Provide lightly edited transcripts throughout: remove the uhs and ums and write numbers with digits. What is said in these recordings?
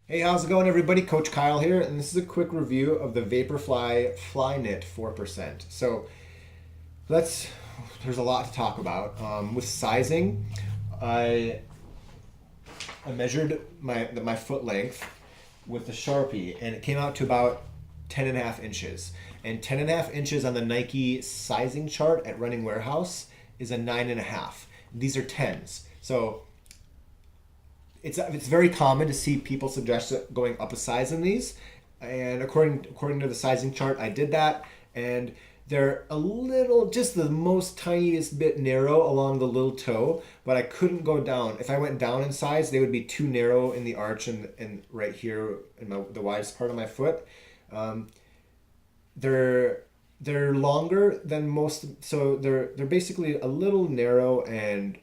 Hey, how's it going, everybody? Coach Kyle here, and this is a quick review of the Vaporfly Flyknit 4%. Let's, there's a lot to talk about. With sizing, I, I measured my foot length with the Sharpie, and it came out to about 10 and a half inches. And 10 and a half inches on the Nike sizing chart at Running Warehouse is a 9.5. These are 10s. So it's very common to see people suggest going up a size in these, and according to the sizing chart, I did that, and they're a little, just the most tiniest bit narrow along the little toe, but I couldn't go down. If I went down in size, they would be too narrow in the arch and right here in the widest part of my foot. Um, they're longer than most, so they're basically a little narrow and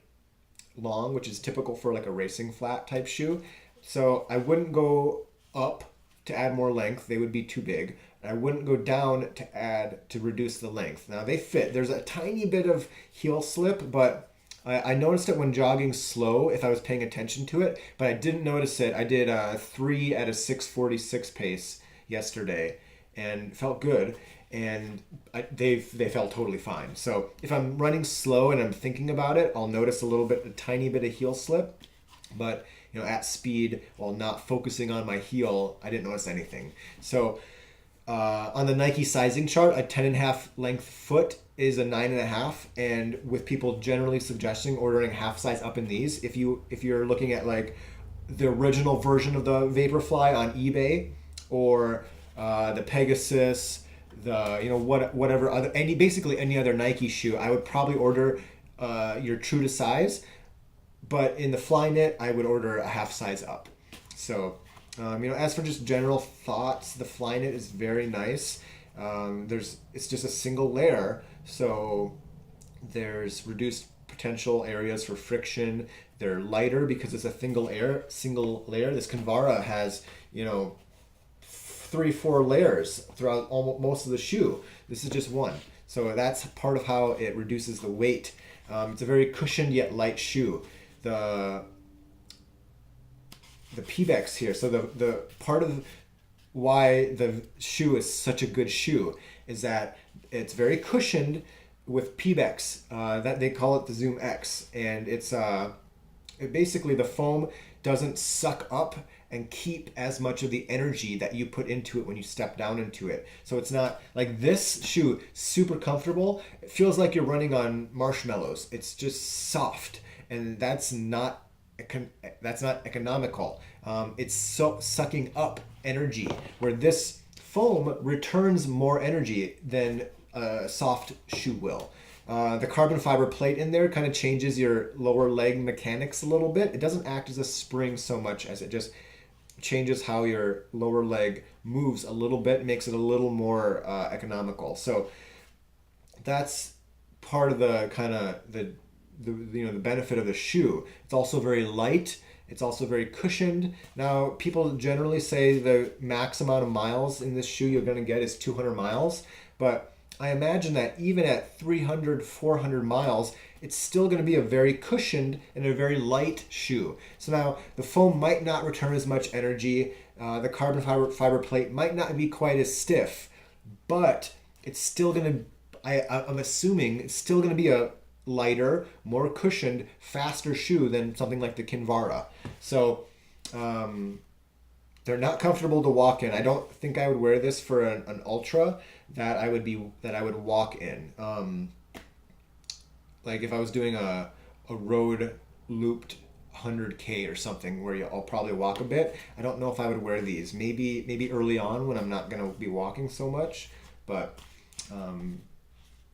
long, which is typical for like a racing flat type shoe. So I wouldn't go up to add more length, they would be too big. And I wouldn't go down to reduce the length. Now they fit. There's a tiny bit of heel slip, but I noticed it when jogging slow if I was paying attention to it, but I didn't notice it. I did a 3 at a 6:46 pace yesterday and felt good, and they felt totally fine. So if I'm running slow and I'm thinking about it, I'll notice a tiny bit of heel slip, but at speed while not focusing on my heel, I didn't notice anything. So on the Nike sizing chart, a 10.5 length foot is a 9.5, and with people generally suggesting ordering half size up in these, if you're looking at like the original version of the Vaporfly on eBay, or the Pegasus, whatever other basically any other Nike shoe, I would probably order your true to size. But in the Flyknit, I would order a half size up. So, as for just general thoughts, the Flyknit is very nice. It's just a single layer, so there's reduced potential areas for friction. They're lighter because it's a single layer. This Kinvara has, 3-4 layers throughout almost most of the shoe. This is just one. So that's part of how it reduces the weight. It's a very cushioned yet light shoe. The PBEX here. So the part of why the shoe is such a good shoe is that it's very cushioned with PBEX. That they call it the Zoom X, and basically the foam doesn't suck up and keep as much of the energy that you put into it when you step down into it. So it's not like this shoe, super comfortable. It feels like you're running on marshmallows. It's just soft, and that's not economical. It's so sucking up energy, where this foam returns more energy than a soft shoe will. The carbon fiber plate in there kind of changes your lower leg mechanics a little bit. It doesn't act as a spring so much as it just changes how your lower leg moves a little bit, makes it a little more economical. So that's part of the kind of the benefit of the shoe. It's also very light. It's also very cushioned. Now, people generally say the max amount of miles in this shoe you're going to get is 200 miles, but I imagine that even at 300, 400 miles, it's still going to be a very cushioned and a very light shoe. So now the foam might not return as much energy. The carbon fiber plate might not be quite as stiff, but it's still going to, I'm assuming it's still going to be a lighter, more cushioned, faster shoe than something like the Kinvara. So they're not comfortable to walk in. I don't think I would wear this for an ultra that I would walk in. Like if I was doing a road looped 100K or something where I'll probably walk a bit. I don't know if I would wear these. Maybe early on when I'm not gonna be walking so much, but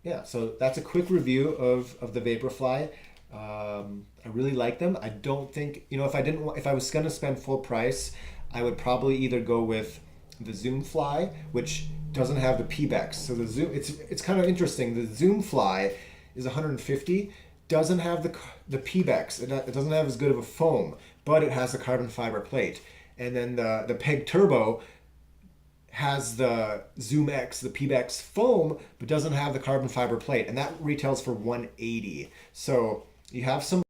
yeah. So that's a quick review of the Vaporfly. I really like them. I don't think if I was gonna spend full price, I would probably either go with the Zoom Fly, which doesn't have the PBEX. So it's kind of interesting. The Zoom Fly is 150, doesn't have the PBEX. It doesn't have as good of a foam, but it has the carbon fiber plate. And then the Peg Turbo has the Zoom X, the PBEX foam, but doesn't have the carbon fiber plate, and that retails for 180. So you have some